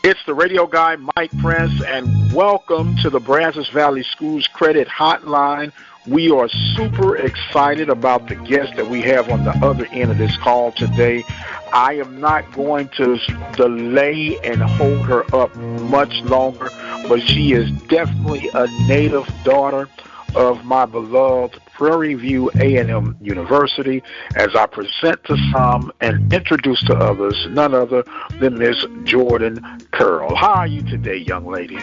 It's the radio guy, Mike Prince, and welcome to the Brazos Valley Schools Credit Hotline. We are super excited about the guest that we have on the other end of this call today. I am not going to delay and hold her up much longer, but she is definitely a native daughter of my beloved Prairie View A&M University, as I present to some and introduce to others none other than Miss Jourdan Kerl. How are you today, young lady?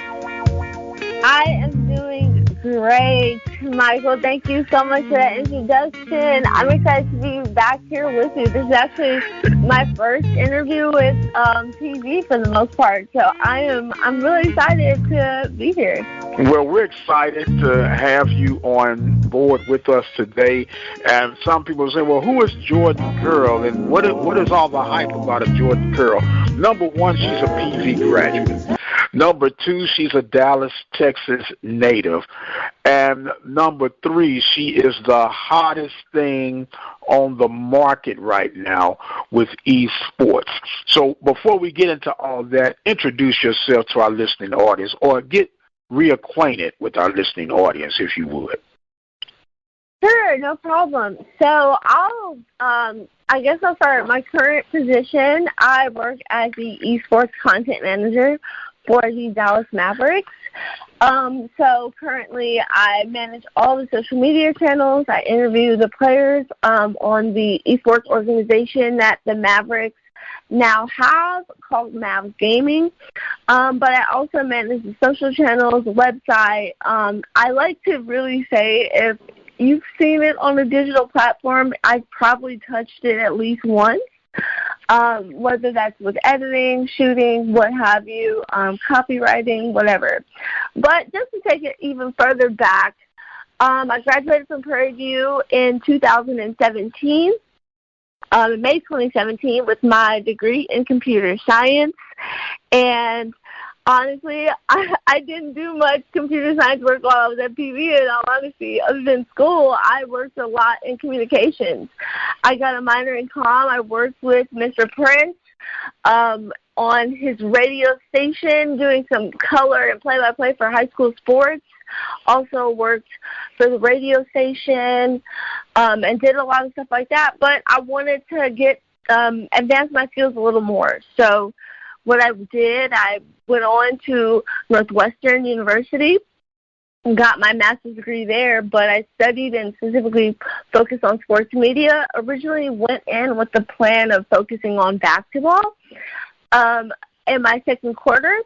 I am doing great, Michael. Thank you so much for that introduction. I'm excited to be back here with you. This is actually my first interview with TV for the most part, so I'm really excited to be here. Well, we're excited to have you on board with us today. And some people say, well, who is Jourdan Kerl, and what is all the hype about a Jourdan Kerl? Number one, she's a PV graduate. Number two, she's a Dallas, Texas native. And number three, she is the hottest thing on the market right now with esports. So before we get into all that, introduce yourself to our listening audience, or get reacquainted with our listening audience, if you would. Sure, no problem. So I guess I'll start my current position. I work as the esports content manager for the Dallas Mavericks. So currently I manage all the social media channels. I interview the players on the esports organization that the Mavericks now have, called Mavs Gaming. But I also manage the social channels, the website. I like to really say, if you've seen it on a digital platform, I've probably touched it at least once. Whether that's with editing, shooting, what have you, copywriting, whatever. But just to take it even further back, I graduated from Prairie View in 2017, in May 2017, with my degree in computer science. And honestly, I didn't do much computer science work while I was at PV, in all honesty. Other than school, I worked a lot in communications. I got a minor in comm. I worked with Mr. Prince on his radio station, doing some color and play-by-play for high school sports. Also worked for the radio station and did a lot of stuff like that. But I wanted to get advance my skills a little more. So what I did, I went on to Northwestern University and got my master's degree there, but I studied and specifically focused on sports media. Originally went in with the plan of focusing on basketball. In my second quarter,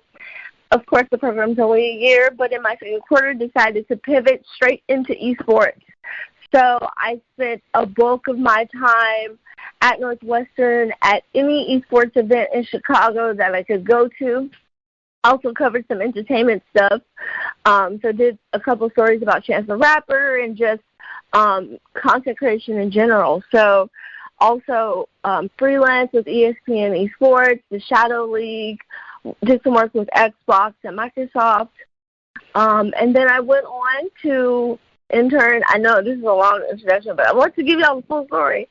of course the program's only a year, but in my second quarter decided to pivot straight into esports. So I spent a bulk of my time at Northwestern at any esports event in Chicago that I could go to. Also covered some entertainment stuff. So did a couple stories about Chance the Rapper and just content creation in general. So also freelance with ESPN Esports, the Shadow League, did some work with Xbox and Microsoft. And then I went on to intern. I know this is a long introduction, but I want to give y'all the full story.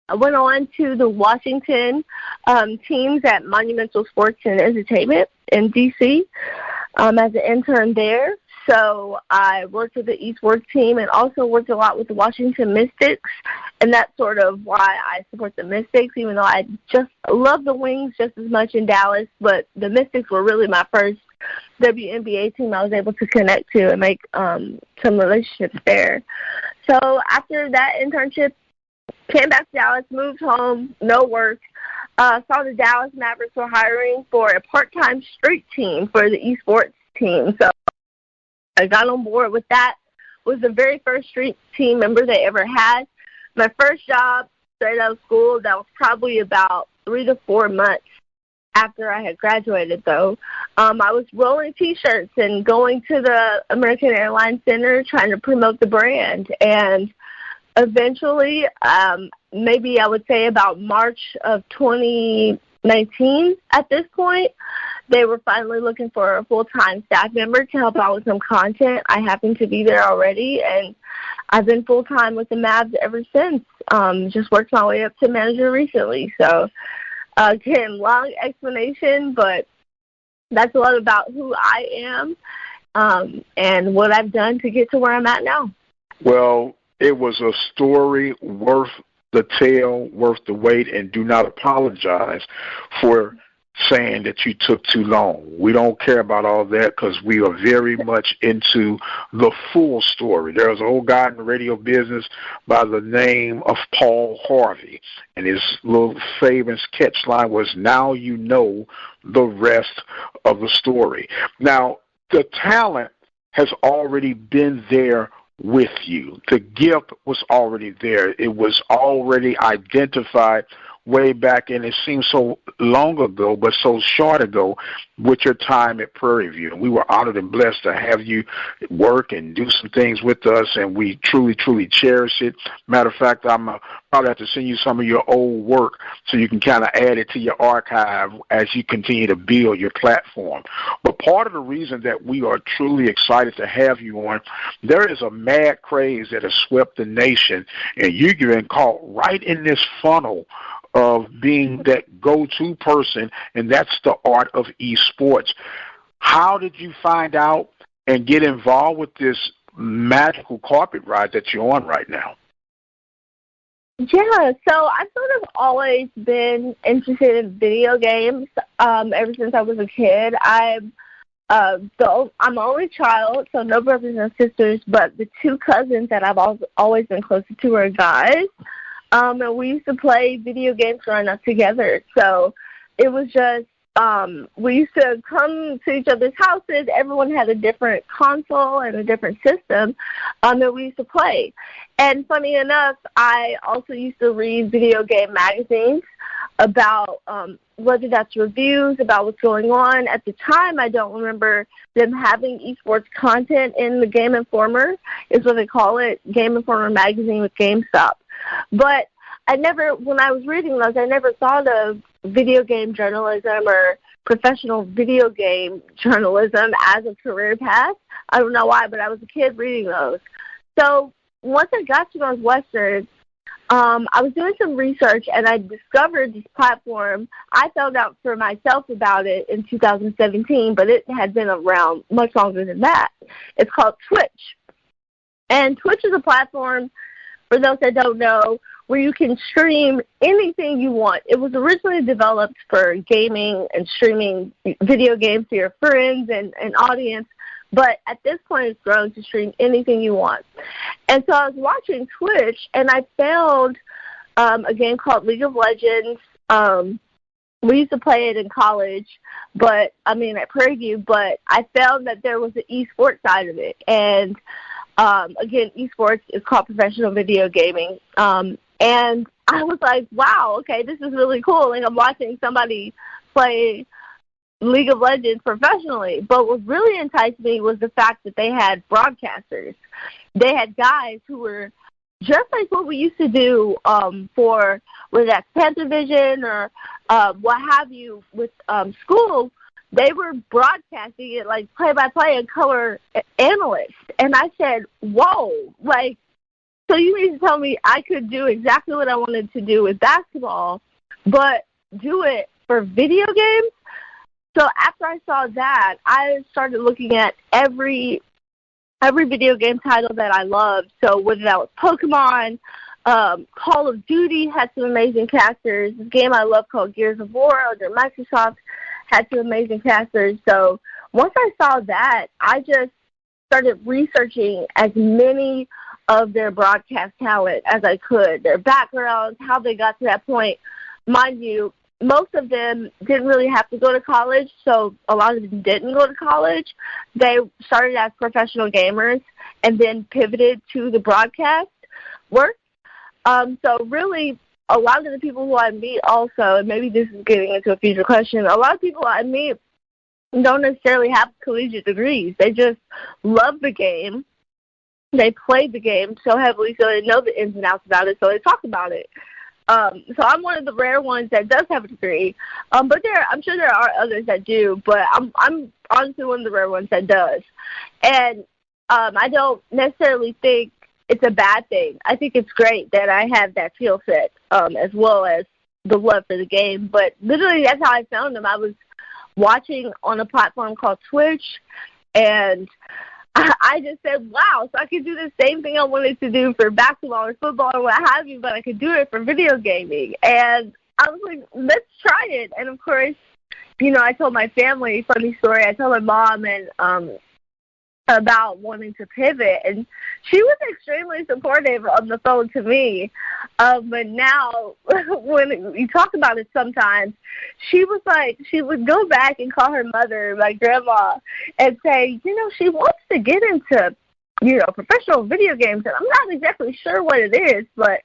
I went on to the Washington teams at Monumental Sports and Entertainment in D.C. As an intern there. So I worked with the esports team and also worked a lot with the Washington Mystics, and that's sort of why I support the Mystics, even though I just love the Wings just as much in Dallas, but the Mystics were really my first WNBA team I was able to connect to and make some relationships there. So after that internship, came back to Dallas, moved home, no work, saw the Dallas Mavericks were hiring for a part-time street team for the esports team. So I got on board with that. Was the very first street team member they ever had. My first job straight out of school, that was probably about 3 to 4 months after I had graduated, though. I was rolling T-shirts and going to the American Airlines Center trying to promote the brand. And eventually, maybe I would say about March of 2019 at this point, they were finally looking for a full-time staff member to help out with some content. I happened to be there already, and I've been full-time with the Mavs ever since. Just worked my way up to manager recently. So again, long explanation, but that's a lot about who I am and what I've done to get to where I'm at now. Well, it was a story worth the tale, worth the wait, and do not apologize for saying that you took too long. We don't care about all that because we are very much into the full story. There's an old guy in the radio business by the name of Paul Harvey, and his little famous catch line was, "Now you know the rest of the story." Now, the talent has already been there with you. The gift was already there. It was already identified way back, and it seems so long ago, but so short ago, with your time at Prairie View. We were honored and blessed to have you work and do some things with us, and we truly, truly cherish it. Matter of fact, I'm probably have to send you some of your old work so you can kind of add it to your archive as you continue to build your platform. But part of the reason that we are truly excited to have you on, there is a mad craze that has swept the nation, and you've been caught right in this funnel of being that go-to person, and that's the art of esports. How did you find out and get involved with this magical carpet ride that you're on right now? Yeah, so I've sort of always been interested in video games ever since I was a kid. I'm the only child, so no brothers and sisters, but the two cousins that I've always been closer to are guys. And we used to play video games growing up together. So it was just, we used to come to each other's houses. Everyone had a different console and a different system that we used to play. And funny enough, I also used to read video game magazines about whether that's reviews, about what's going on. At the time, I don't remember them having esports content in the Game Informer, is what they call it, Game Informer magazine with GameStop. But when I was reading those, I never thought of video game journalism or professional video game journalism as a career path. I don't know why, but I was a kid reading those. So once I got to Northwestern, I was doing some research, and I discovered this platform. I found out for myself about it in 2017, but it had been around much longer than that. It's called Twitch. And Twitch is a platform, for those that don't know, where you can stream anything you want. It was originally developed for gaming and streaming video games to your friends and audience, but at this point it's grown to stream anything you want. And so I was watching Twitch, and I found a game called League of Legends. We used to play it in college, at Prairie View, but I found that there was an esports side of it. And again, esports is called professional video gaming. And I was like, wow, okay, this is really cool. Like, I'm watching somebody play League of Legends professionally. But what really enticed me was the fact that they had broadcasters. They had guys who were just like what we used to do for, whether that's Panther Vision or what have you with school. They were broadcasting it like play-by-play and color analysts. And I said, whoa, like, so you mean to tell me I could do exactly what I wanted to do with basketball, but do it for video games? So after I saw that, I started looking at every video game title that I loved. So whether that was Pokemon, Call of Duty had some amazing casters. This game I love called Gears of War under Microsoft had some amazing casters. So once I saw that, I just started researching as many of their broadcast talent as I could, their backgrounds, how they got to that point. Mind you, most of them didn't really have to go to college, so a lot of them didn't go to college. They started as professional gamers and then pivoted to the broadcast work. So really, a lot of the people who I meet also, and maybe this is getting into a future question, a lot of people I meet don't necessarily have collegiate degrees. They just love the game. They play the game so heavily, so they know the ins and outs about it, so they talk about it. So I'm one of the rare ones that does have a degree, but I'm sure there are others that do, but I'm honestly one of the rare ones that does. And I don't necessarily think it's a bad thing. I think it's great that I have that skill set, as well as the love for the game. But literally that's how I found him. I was watching on a platform called Twitch, and I just said, wow, so I could do the same thing I wanted to do for basketball or football or what have you, but I could do it for video gaming. And I was like, let's try it. And, of course, you know, I told my family, funny story, I told my mom and about wanting to pivot, and she was extremely supportive on the phone to me. But now, when we talk about it sometimes, she was like, she would go back and call her mother, my grandma, and say, you know, she wants to get into, you know, professional video games, and I'm not exactly sure what it is, but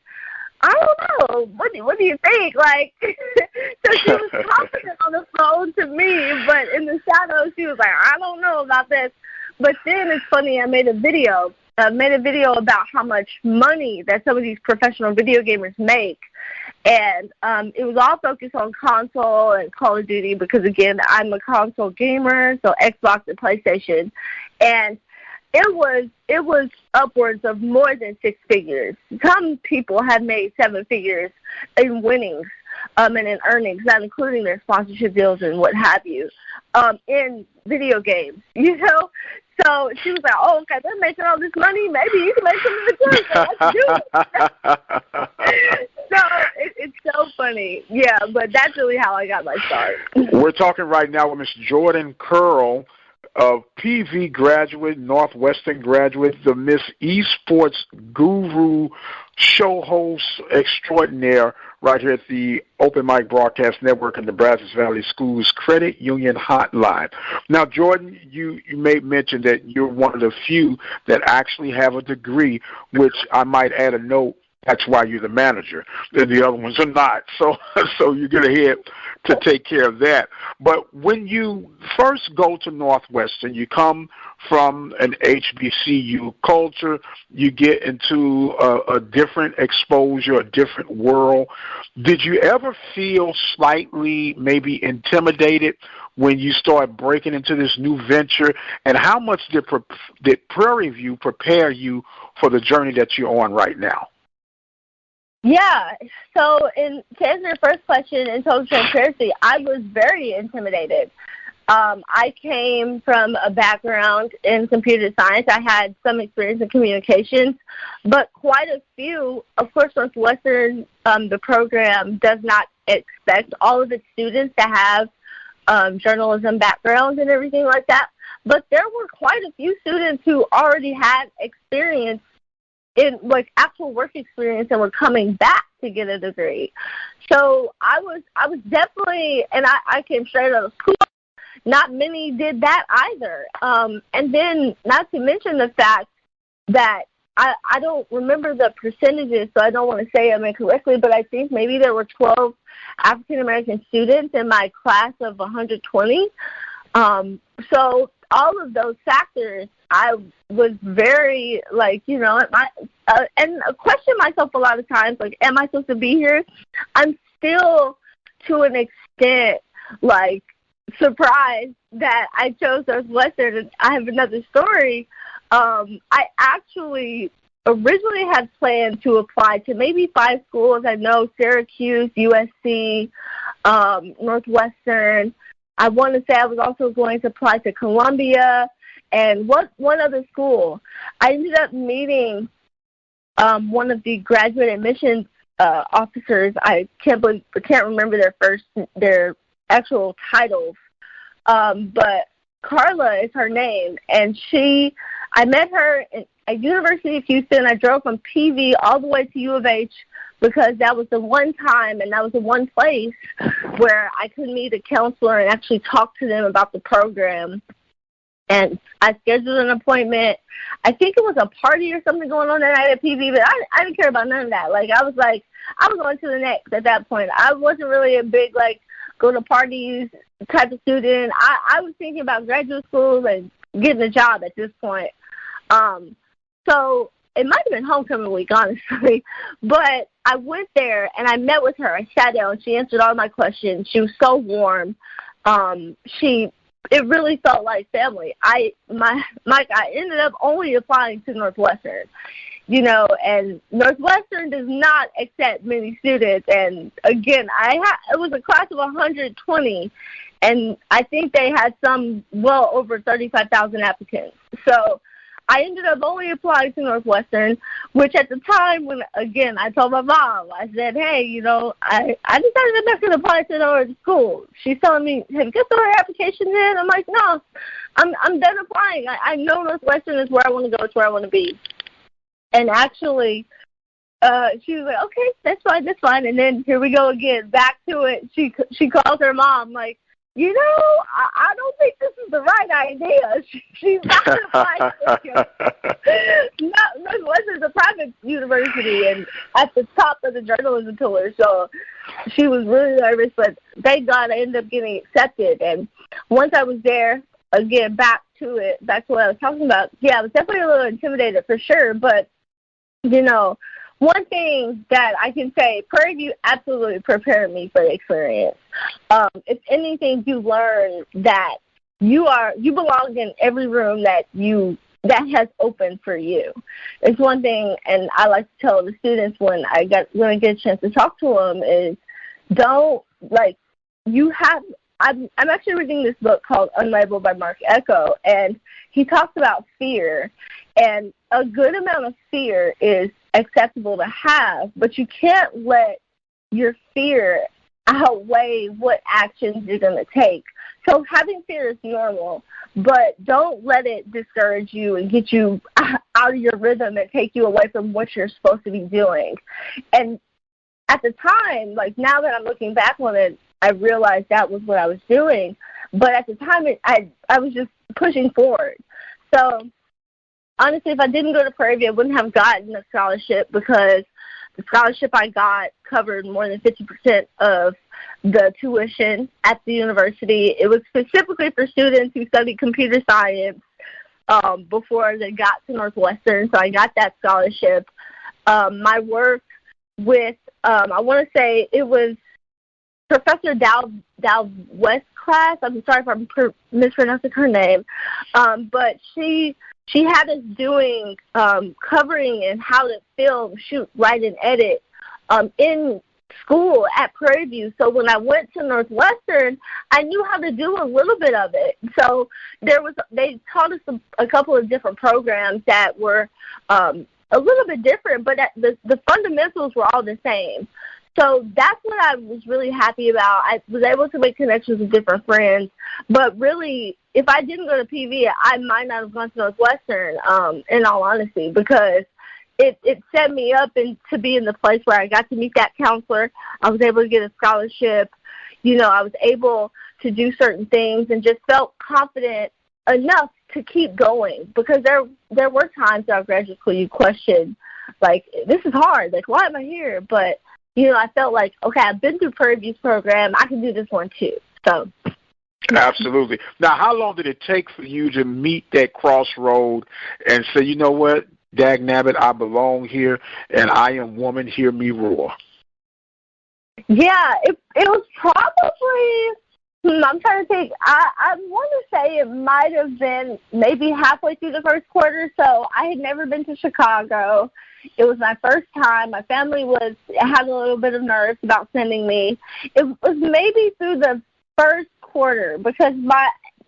I don't know. What do you think? Like, so she was confident on the phone to me, but in the shadows, she was like, I don't know about this. But then it's funny, I made a video about how much money that some of these professional video gamers make. And it was all focused on console and Call of Duty because, again, I'm a console gamer, so Xbox and PlayStation. And it was upwards of more than 6 figures. Some people have made 7 figures in winnings and in earnings, not including their sponsorship deals and what have you, in video games, you know? So she was like, oh, okay, they're making all this money. Maybe you can make some of the so let's do it. So it's so funny. Yeah, but that's really how I got my start. We're talking right now with Ms. Jourdan Kerl, of PV graduate, Northwestern graduate, the Miss Esports Guru, show host extraordinaire right here at the Open Mic Broadcast Network and the Brazos Valley Schools Credit Union Hotline. Now, Jourdan, you may mention that you're one of the few that actually have a degree, which I might add a note. That's why you're the manager, and the other ones are not. So you get ahead to take care of that. But when you first go to Northwestern, you come from an HBCU culture. You get into a different exposure, a different world. Did you ever feel slightly maybe intimidated when you start breaking into this new venture? And how much did Prairie View prepare you for the journey that you're on right now? Yeah, so to answer your first question in total transparency, I was very intimidated. I came from a background in computer science. I had some experience in communications, but quite a few. Of course, Northwestern, the program does not expect all of its students to have journalism backgrounds and everything like that, but there were quite a few students who already had experience in like actual work experience and were coming back to get a degree. So I was definitely, and I came straight out of school. Not many did that either. And then not to mention the fact that I don't remember the percentages, so I don't want to say them incorrectly, but I think maybe there were 12 African-American students in my class of 120. So all of those factors, I was very, like, you know, and question myself a lot of times, like, am I supposed to be here? I'm still, to an extent, like, surprised that I chose Northwestern. And I have another story. I actually originally had planned to apply to maybe 5 schools. I know Syracuse, USC, Northwestern. I want to say I was also going to apply to Columbia and one other school. I ended up meeting one of the graduate admissions officers. I can't remember their actual titles, but Carla is her name, and I met her at University of Houston. I drove from PV all the way to U of H because that was the one time and that was the one place where I could meet a counselor and actually talk to them about the program. And I scheduled an appointment. I think it was a party or something going on that night at PV, but I didn't care about none of that. Like, I was going to the next at that point. I wasn't really a big, like, go to parties type of student. I was thinking about graduate school and getting a job at this point. So it might have been homecoming week, honestly. But I went there, and I met with her. I sat down. She answered all my questions. She was so warm. It really felt like family. I ended up only applying to Northwestern. and Northwestern does not accept many students. And again, it was a class of 120, and I think they had some well over 35,000 applicants. So I ended up only applying to Northwestern, which at the time when, again, I told my mom, I said, hey, I decided I'm not going to apply to no other school. She's telling me, have you got the applications in? I'm like, no, I'm done applying. I know Northwestern is where I want to go. It's where I want to be. And actually, she was like, okay, that's fine. And then here we go again, back to it. She calls her mom, like, I don't think this is the right idea. She's not going to apply Northwestern's a private university and at the top of the journalism pillar. So she was really nervous, but thank God I ended up getting accepted. And once I was there, again, back to what I was talking about, yeah, I was definitely a little intimidated for sure. But, one thing that I can say, Prairie View absolutely prepared me for the experience. If anything, you learn that you belong in every room that has opened for you. It's one thing, and I like to tell the students when I get a chance to talk to them is I'm actually reading this book called Unlabeled by Mark Echo, and he talks about fear, and a good amount of fear is acceptable to have, but you can't let your fear outweigh what actions you're going to take. So having fear is normal, but don't let it discourage you and get you out of your rhythm and take you away from what you're supposed to be doing. And at the time, now that I'm looking back on it, I realized that was what I was doing. But at the time, I was just pushing forward. So honestly, if I didn't go to Prairie View, I wouldn't have gotten a scholarship because the scholarship I got covered more than 50% of the tuition at the university. It was specifically for students who studied computer science before they got to Northwestern, so I got that scholarship. My work with, I want to say it was Professor Dow West class. I'm sorry if I'm mispronouncing her name, but she had us doing covering and how to film, shoot, write, and edit in school at Prairie View. So when I went to Northwestern, I knew how to do a little bit of it. So they taught us a couple of different programs that were a little bit different, but the fundamentals were all the same. So that's what I was really happy about. I was able to make connections with different friends. But really, if I didn't go to PV, I might not have gone to Northwestern, in all honesty, because it set me up to be in the place where I got to meet that counselor. I was able to get a scholarship. I was able to do certain things and just felt confident enough to keep going, because there were times throughout graduate school you questioned, this is hard. Why am I here? But I felt like, okay, I've been through Prairie View's program. I can do this one too. So, absolutely. Now, how long did it take for you to meet that crossroad and say, you know what, dag nabbit, I belong here, and I am woman, hear me roar? Yeah, it was probably, I'm trying to think, I want to say it might have been maybe halfway through the first quarter. So I had never been to Chicago. It was my first time. My family had a little bit of nerves about sending me. It was maybe through the first quarter, because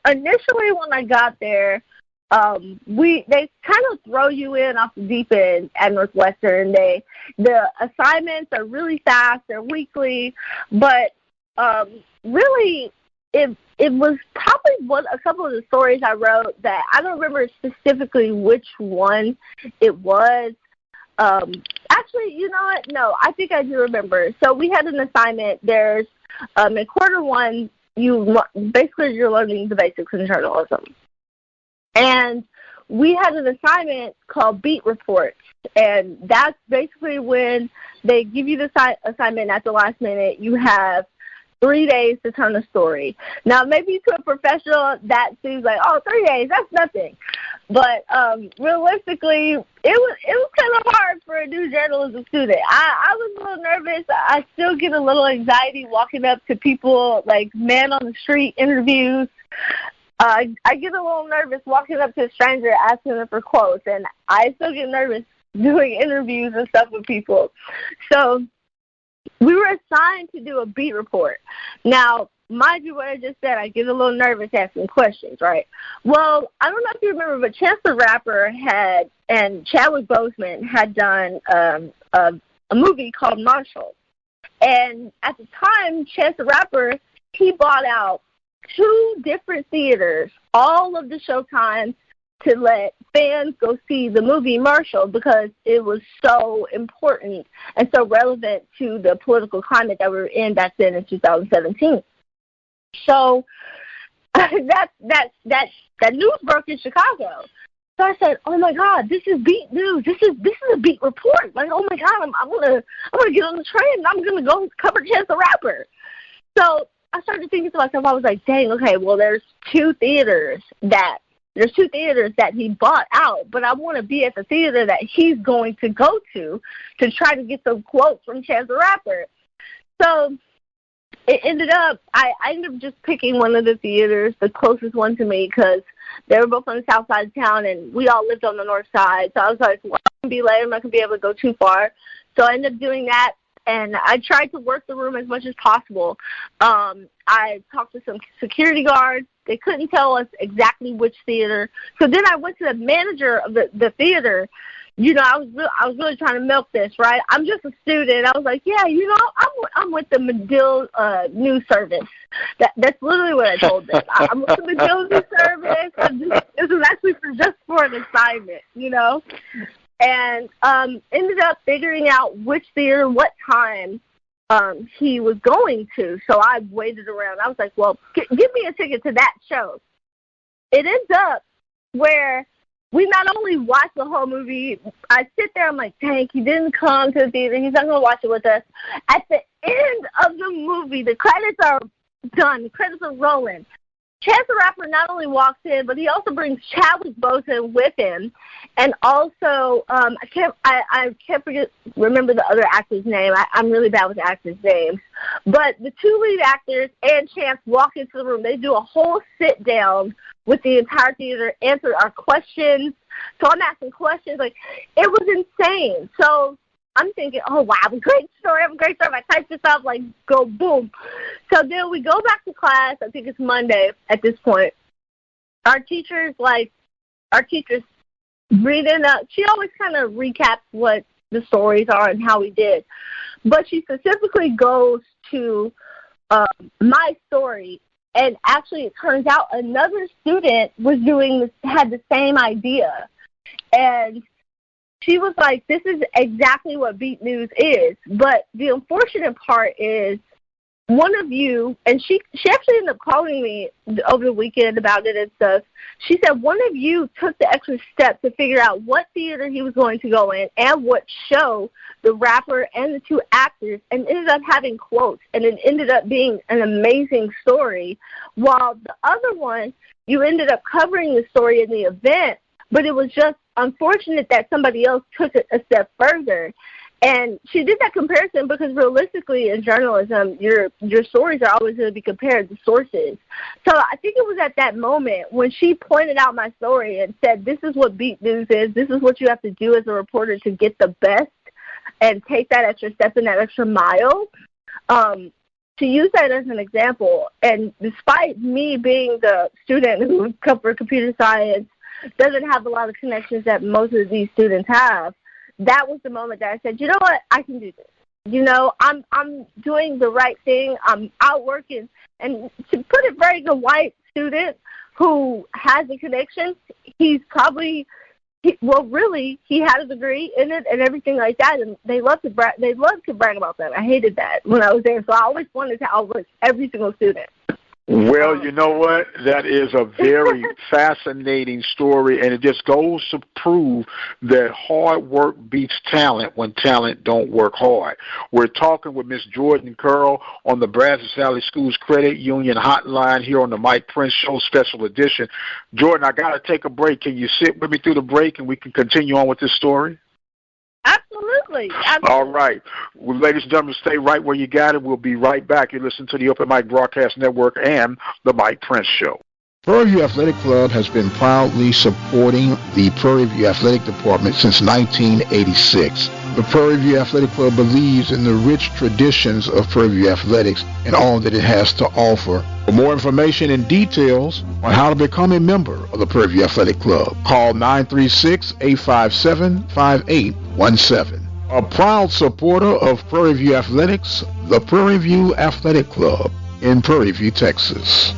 initially when I got there, they kind of throw you in off the deep end at Northwestern. The assignments are really fast. They're weekly, but really it was probably a couple of the stories I wrote that I don't remember specifically which one it was. Actually, you know what? No, I think I do remember. So we had an assignment. There's in quarter one, you're learning the basics in journalism, and we had an assignment called beat reports, and that's basically when they give you the assignment at the last minute. You have 3 days to tell a story. Now, maybe to a professional, that seems like, 3 days, that's nothing. But realistically, it was kind of hard for a new journalism student. I was a little nervous. I still get a little anxiety walking up to people, like man on the street interviews. I get a little nervous walking up to a stranger asking them for quotes, and I still get nervous doing interviews and stuff with people. So we were assigned to do a beat report. Now, mind you, what I just said, I get a little nervous asking questions, right? Well, I don't know if you remember, but Chance the Rapper and Chadwick Boseman had done a movie called Marshall. And at the time, Chance the Rapper, he bought out 2 different theaters, all of the showtime, to let fans go see the movie Marshall because it was so important and so relevant to the political climate that we were in back then in 2017. So that news broke in Chicago. So I said, "Oh my God, this is beat news. This is a beat report. Like, oh my God, I'm gonna get on the train and I'm gonna go cover Chance the Rapper." So I started thinking to myself, I was like, "Dang, okay, well there's two theaters that he bought out, but I want to be at the theater that he's going to go to try to get some quotes from Chance the Rapper." So it ended up, I ended up just picking one of the theaters, the closest one to me, because they were both on the south side of town, and we all lived on the north side. So I was like, well, I'm going to be late. I'm not going to be able to go too far. So I ended up doing that, and I tried to work the room as much as possible. I talked to some security guards. They couldn't tell us exactly which theater. So then I went to the manager of the theater. You know, I was really trying to milk this, right? I'm just a student. I was like, yeah, you know, I'm with the Medill News Service. That's literally what I told them. I'm with the Medill News Service. This was actually just for an assignment, you know? And ended up figuring out which theater, what time he was going to. So I waited around. I was like, well, give me a ticket to that show. It ends up where we not only watch the whole movie, I sit there, I'm like, dang, he didn't come to the theater. He's not going to watch it with us. At the end of the movie, the credits are done. The credits are rolling. Chance the Rapper not only walks in, but he also brings Chadwick Boseman with him. And also, I can't remember the other actor's name. I'm really bad with actors' names. But the two lead actors and Chance walk into the room. They do a whole sit-down with the entire theater, answer our questions. So I'm asking questions. Like, it was insane. So I'm thinking, oh, wow, I have a great story. I type this up, like, go boom. So then we go back to class. I think it's Monday at this point. Our teachers reading up. She always kind of recaps what the stories are and how we did. But she specifically goes to my story. And actually, it turns out another student had the same idea. And she was like, this is exactly what Beat News is. But the unfortunate part is one of you, and she actually ended up calling me over the weekend about it and stuff. She said one of you took the extra step to figure out what theater he was going to go in and what show the rapper and the two actors, and ended up having quotes. And it ended up being an amazing story. While the other one, you ended up covering the story in the event, but it was just unfortunate that somebody else took it a step further. And she did that comparison because realistically in journalism, your stories are always going to be compared to sources. So I think it was at that moment when she pointed out my story and said, this is what Beat News is. This is what you have to do as a reporter to get the best and take that extra step and that extra mile. To use that as an example, and despite me being the student who covered computer science, doesn't have a lot of connections that most of these students have, that was the moment that I said, you know what, I can do this. You know, I'm doing the right thing. I'm out working. And to put it very, the white student who has a connection, he had a degree in it and everything like that, and they love to brag about that. I hated that when I was there, so I always wanted to outwork every single student. Well, you know what? That is a very fascinating story, and it just goes to prove that hard work beats talent when talent don't work hard. We're talking with Miss Jourdan Kerl on the Brazos Valley Schools Credit Union Hotline here on the Mike Prince Show Special Edition. Jourdan, I got to take a break. Can you sit with me through the break, and we can continue on with this story? Absolutely. All right. Well, ladies and gentlemen, stay right where you got it. We'll be right back. You listen to the Open Mic Broadcast Network and the Mike Prince Show. Prairie View Athletic Club has been proudly supporting the Prairie View Athletic Department since 1986. The Prairie View Athletic Club believes in the rich traditions of Prairie View Athletics and all that it has to offer. For more information and details on how to become a member of the Prairie View Athletic Club, call 936-857-5817. A proud supporter of Prairie View Athletics, the Prairie View Athletic Club in Prairie View, Texas.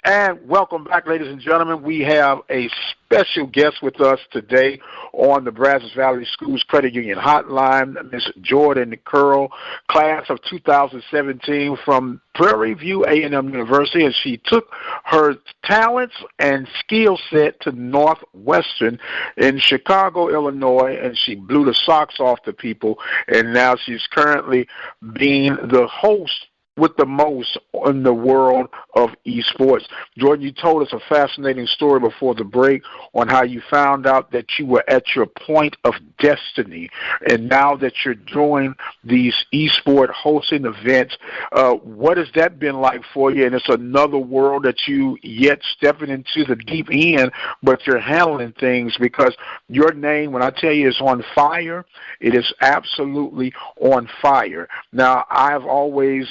And welcome back, ladies and gentlemen. We have a special guest with us today on the Brazos Valley Schools Credit Union Hotline, Ms. Jourdan Kerl, class of 2017 from Prairie View A&M University, and she took her talents and skill set to Northwestern in Chicago, Illinois, and she blew the socks off the people, and now she's currently being the host with the most in the world of esports. Jourdan, you told us a fascinating story before the break on how you found out that you were at your point of destiny, and now that you're doing these esport hosting events, what has that been like for you? And it's another world that you yet stepping into the deep end, but you're handling things because your name, when I tell you it's on fire, it is absolutely on fire. Now, I've always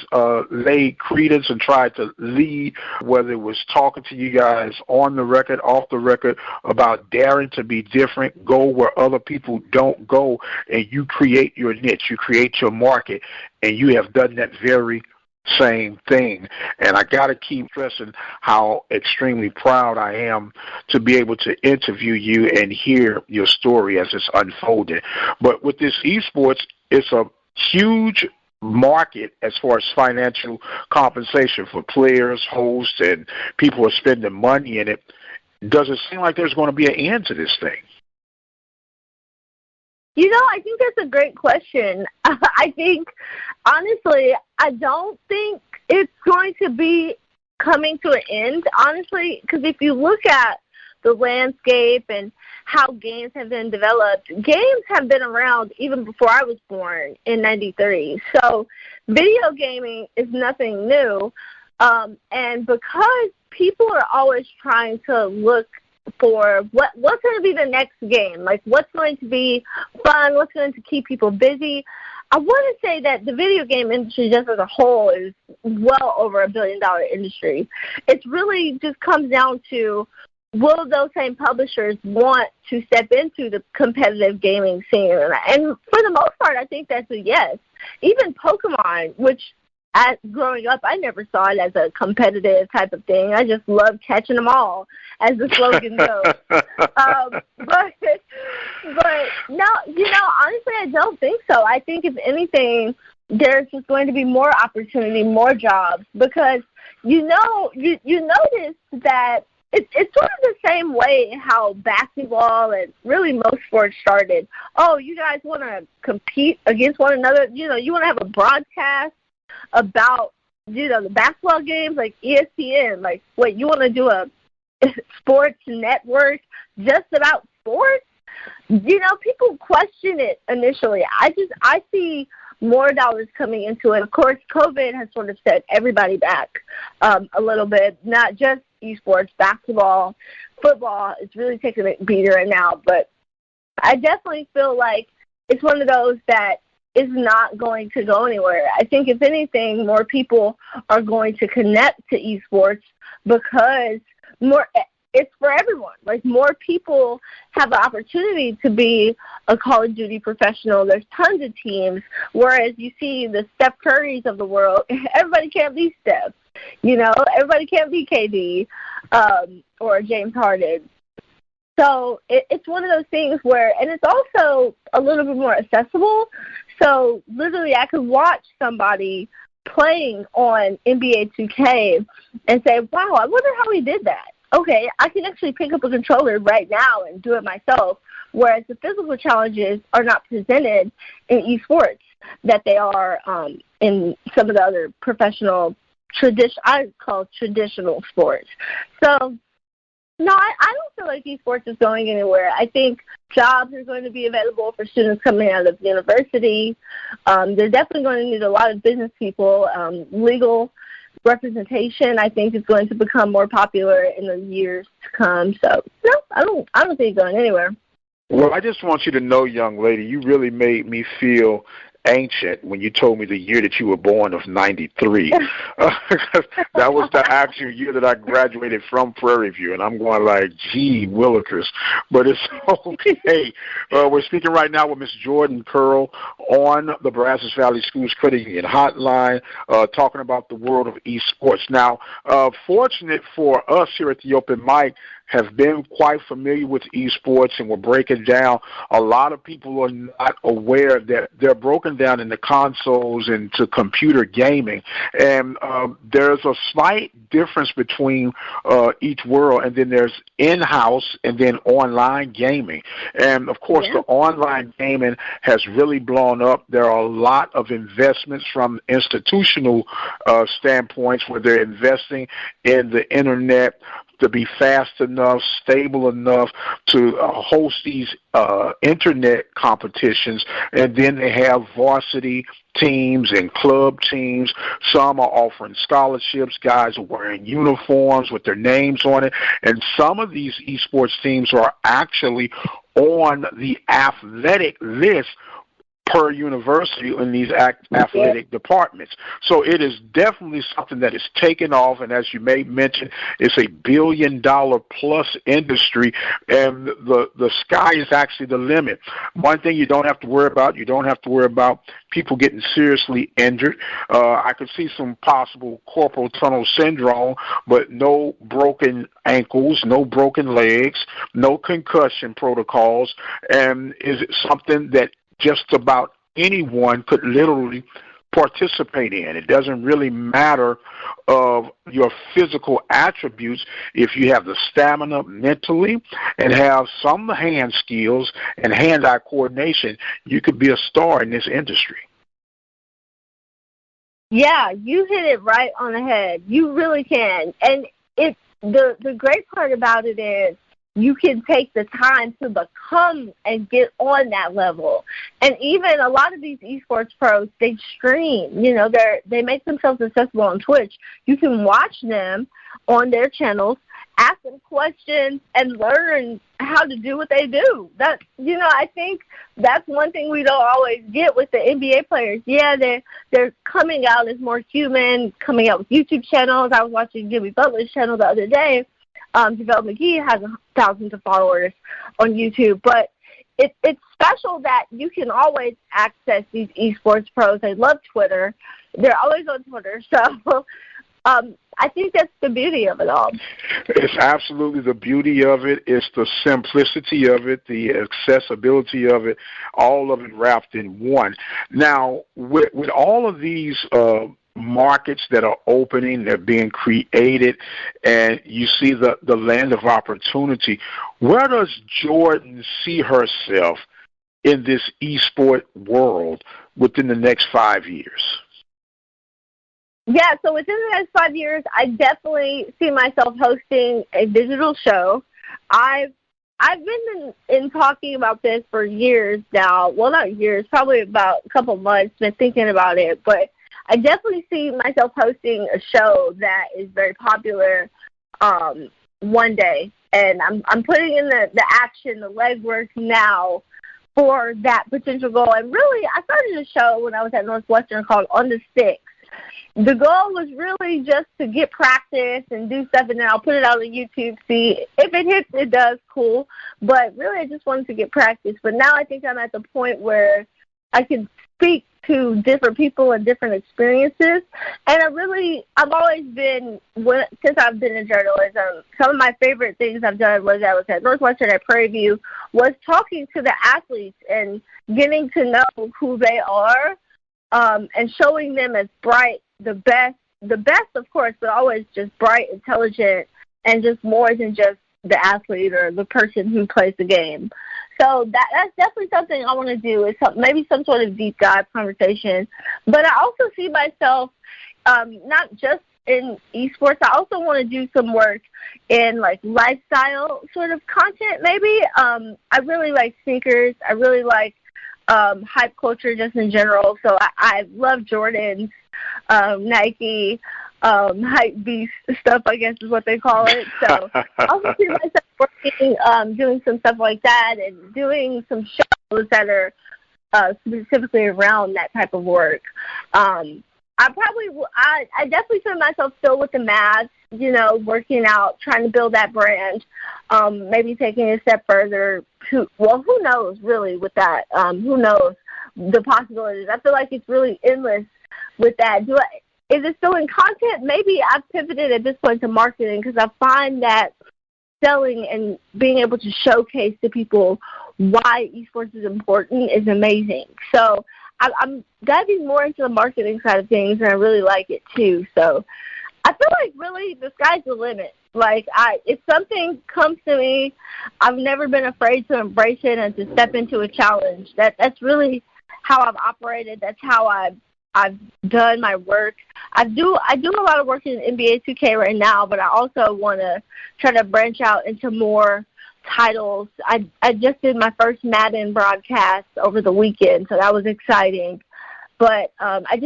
laid credence and tried to lead, whether it was talking to you guys on the record, off the record, about daring to be different, go where other people don't go, and you create your niche, you create your market, and you have done that very same thing. And I got to keep stressing how extremely proud I am to be able to interview you and hear your story as it's unfolding. But with this esports, it's a huge market as far as financial compensation for players, hosts, and people are spending money in it. Does it seem like there's going to be an end to this thing? You know, I think that's a great question. I think, honestly, I don't think it's going to be coming to an end, honestly, because if you look at the landscape and how games have been developed, games have been around even before I was born in '93. So video gaming is nothing new. And because people are always trying to look for what's going to be the next game, like what's going to be fun, what's going to keep people busy, I want to say that the video game industry just as a whole is well over $1 billion industry. It really just comes down to, will those same publishers want to step into the competitive gaming scene? And for the most part, I think that's a yes. Even Pokemon, which growing up, I never saw it as a competitive type of thing. I just loved catching them all, as the slogan goes. But no, honestly, I don't think so. I think if anything, there's just going to be more opportunity, more jobs, because you notice that it's sort of the same way how basketball and really most sports started. Oh, you guys want to compete against one another? You want to have a broadcast about, the basketball games like ESPN. Like, what, you want to do a sports network just about sports? People question it initially. I see more dollars coming into it. Of course, COVID has sort of set everybody back a little bit, not just esports, basketball, football is really taking a beater right now. But I definitely feel like it's one of those that is not going to go anywhere. I think, if anything, more people are going to connect to esports because it's for everyone. Like, more people have the opportunity to be a Call of Duty professional. There's tons of teams, whereas you see the Steph Currys of the world, everybody can't be Steph. Everybody can't be KD or James Harden. So it's one of those things where, and it's also a little bit more accessible. So literally I could watch somebody playing on NBA 2K and say, wow, I wonder how he did that. Okay, I can actually pick up a controller right now and do it myself, whereas the physical challenges are not presented in esports that they are in some of the other professional I call traditional sports. So No, I don't feel like esports is going anywhere. I think jobs are going to be available for students coming out of university. They're definitely going to need a lot of business people. Legal representation, I think, is going to become more popular in the years to come. So, no, I don't think it's going anywhere. Well, I just want you to know, young lady, you really made me feel ancient when you told me the year that you were born of 93. That was the actual year that I graduated from Prairie View, and I'm going like, gee, Willikers. But it's okay. We're speaking right now with Miss Jourdan Kerl on the Brazos Valley Schools Credit Union Hotline, talking about the world of esports. Now, fortunate for us here at the Open Mic, have been quite familiar with esports, and we're breaking down. A lot of people are not aware that they're broken down into consoles and to computer gaming, and there's a slight difference between each world, and then there's in-house and then online gaming. And, of course, the online gaming has really blown up. There are a lot of investments from institutional standpoints where they're investing in the Internet to be fast enough, stable enough to host these internet competitions, and then they have varsity teams and club teams. Some are offering scholarships. Guys are wearing uniforms with their names on it, and some of these esports teams are actually on the athletic list per university in these athletic departments. So it is definitely something that is taken off, and as you may mention, it's $1 billion plus industry, and the sky is actually the limit. One thing you don't have to worry about, people getting seriously injured. I could see some possible carpal tunnel syndrome, but no broken ankles, no broken legs, no concussion protocols, and is it something that just about anyone could literally participate in? It doesn't really matter of your physical attributes. If you have the stamina mentally and have some hand skills and hand-eye coordination, you could be a star in this industry. Yeah, you hit it right on the head. You really can. And it's the great part about it is you can take the time to become and get on that level. And even a lot of these esports pros, they stream. You know, they make themselves accessible on Twitch. You can watch them on their channels, ask them questions, and learn how to do what they do. That, you know, I think that's one thing we don't always get with the NBA players. Yeah, they're coming out as more human, coming out with YouTube channels. I was watching Jimmy Butler's channel the other day. JaVale McGee has thousands of followers on YouTube, but it's special that you can always access these esports pros. They love Twitter. They're always on Twitter, so I think that's the beauty of it all. It's absolutely the beauty of it. It's the simplicity of it, the accessibility of it, all of it wrapped in one. Now, with all of these markets that are opening, they're being created, and you see the land of opportunity. Where does Jourdan see herself in this esport world within the next 5 years? Yeah, so within the next 5 years, I definitely see myself hosting a digital show. I've been in talking about this for years now. Well, not years, probably about a couple months, been thinking about it, but I definitely see myself hosting a show that is very popular one day, and I'm putting in the action, the legwork now for that potential goal. And really, I started a show when I was at Northwestern called On the Sticks. The goal was really just to get practice and do stuff, and then I'll put it out on YouTube, see if it hits, it does, cool. But really, I just wanted to get practice. But now I think I'm at the point where I can speak to different people and different experiences. And I've always been, since I've been in journalism, some of my favorite things I've done was I was at Northwestern at Prairie View, was talking to the athletes and getting to know who they are, and showing them as bright, the best of course, but always just bright, intelligent, and just more than just the athlete or the person who plays the game. So that's definitely something I want to do, is maybe some sort of deep dive conversation. But I also see myself not just in esports. I also want to do some work in like lifestyle sort of content maybe. I really like sneakers. I really like hype culture just in general. So I love Jordans, Nike, hype beast stuff, I guess is what they call it. So I also see myself working, doing some stuff like that and doing some shows that are specifically around that type of work. I definitely feel myself still with the math, you know, working out, trying to build that brand, maybe taking it a step further. Who knows really with that? Who knows the possibilities? I feel like it's really endless with that. Is it still in content? Maybe I've pivoted at this point to marketing because I find that selling and being able to showcase to people why esports is important is amazing. So I'm diving more into the marketing side of things, and I really like it too. So I feel like really the sky's the limit. Like if something comes to me, I've never been afraid to embrace it and to step into a challenge. That's really how I've operated. That's how I've done my work. I do a lot of work in NBA 2K right now, but I also want to try to branch out into more titles. I just did my first Madden broadcast over the weekend, so that was exciting. But I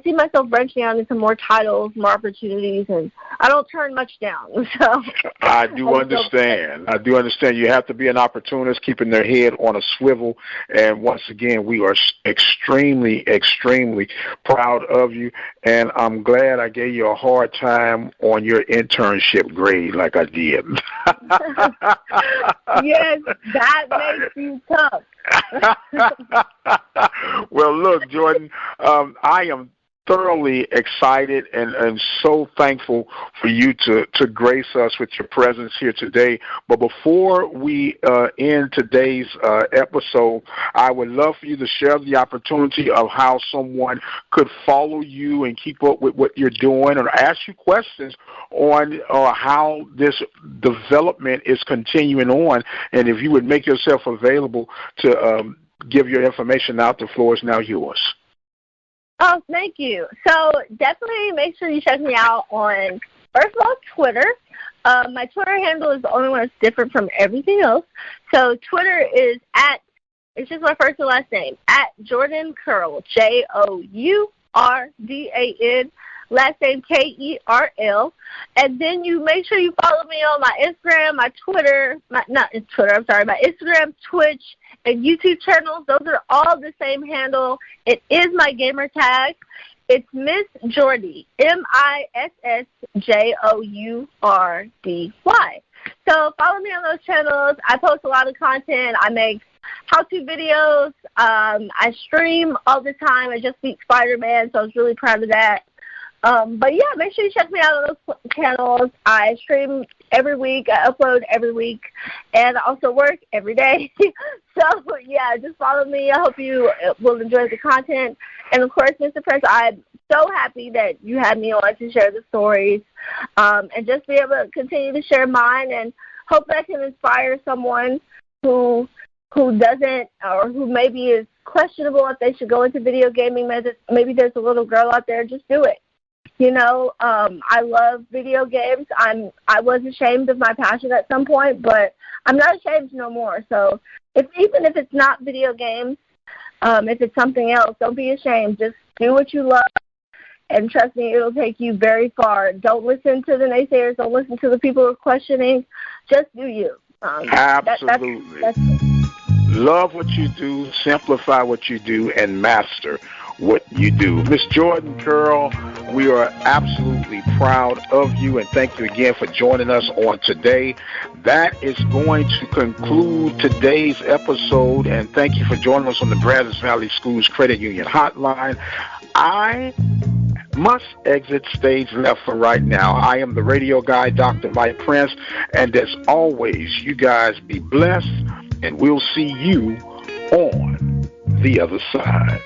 see myself branching out into more titles, more opportunities, and I don't turn much down. So I do understand. You have to be an opportunist, keeping their head on a swivel. And once again, we are extremely, extremely proud of you. And I'm glad I gave you a hard time on your internship grade like I did. Yes, that makes you tough. Well, look, Jourdan, I am thoroughly excited and so thankful for you to grace us with your presence here today. But before we end today's episode, I would love for you to share the opportunity of how someone could follow you and keep up with what you're doing, or ask you questions on how this development is continuing on. And if you would make yourself available to give your information out, the floor is now yours. Oh, thank you. So definitely make sure you check me out on, first of all, Twitter. My Twitter handle is the only one that's different from everything else. So Twitter is it's just my first and last name, @Jourdan Kerl, JOURDAN, last name KERL. And then you make sure you follow me on my Instagram, my Instagram, Twitch, and YouTube channels. Those are all the same handle. It is my gamer tag. It's Miss Jordy, MISSJOURDY. So follow me on those channels. I post a lot of content. I make how-to videos. I stream all the time. I just beat Spider-Man, so I was really proud of that. But yeah, make sure you check me out on those channels. I stream every week. I upload every week, and I also work every day. So yeah, just follow me. I hope you will enjoy the content. And of course, Mr. Prince, I'm so happy that you had me on to share the stories, and just be able to continue to share mine, and hope that I can inspire someone who doesn't, or who maybe is questionable if they should go into video gaming. Maybe there's a little girl out there, just do it. You know, I love video games. I was ashamed of my passion at some point, but I'm not ashamed no more. So even if it's not video games, if it's something else, don't be ashamed. Just do what you love, and trust me, it'll take you very far. Don't listen to the naysayers. Don't listen to the people who are questioning. Just do you. Absolutely. That's Love what you do, simplify what you do, and master what you do. Miss Jourdan Kerl, we are absolutely proud of you, and thank you again for joining us on today. That is going to conclude today's episode, and thank you for joining us on the Brazos Valley Schools Credit Union Hotline. I must exit stage left for right now. I am the radio guy, Dr. Mike Prince, and as always, you guys be blessed, and we'll see you on the other side.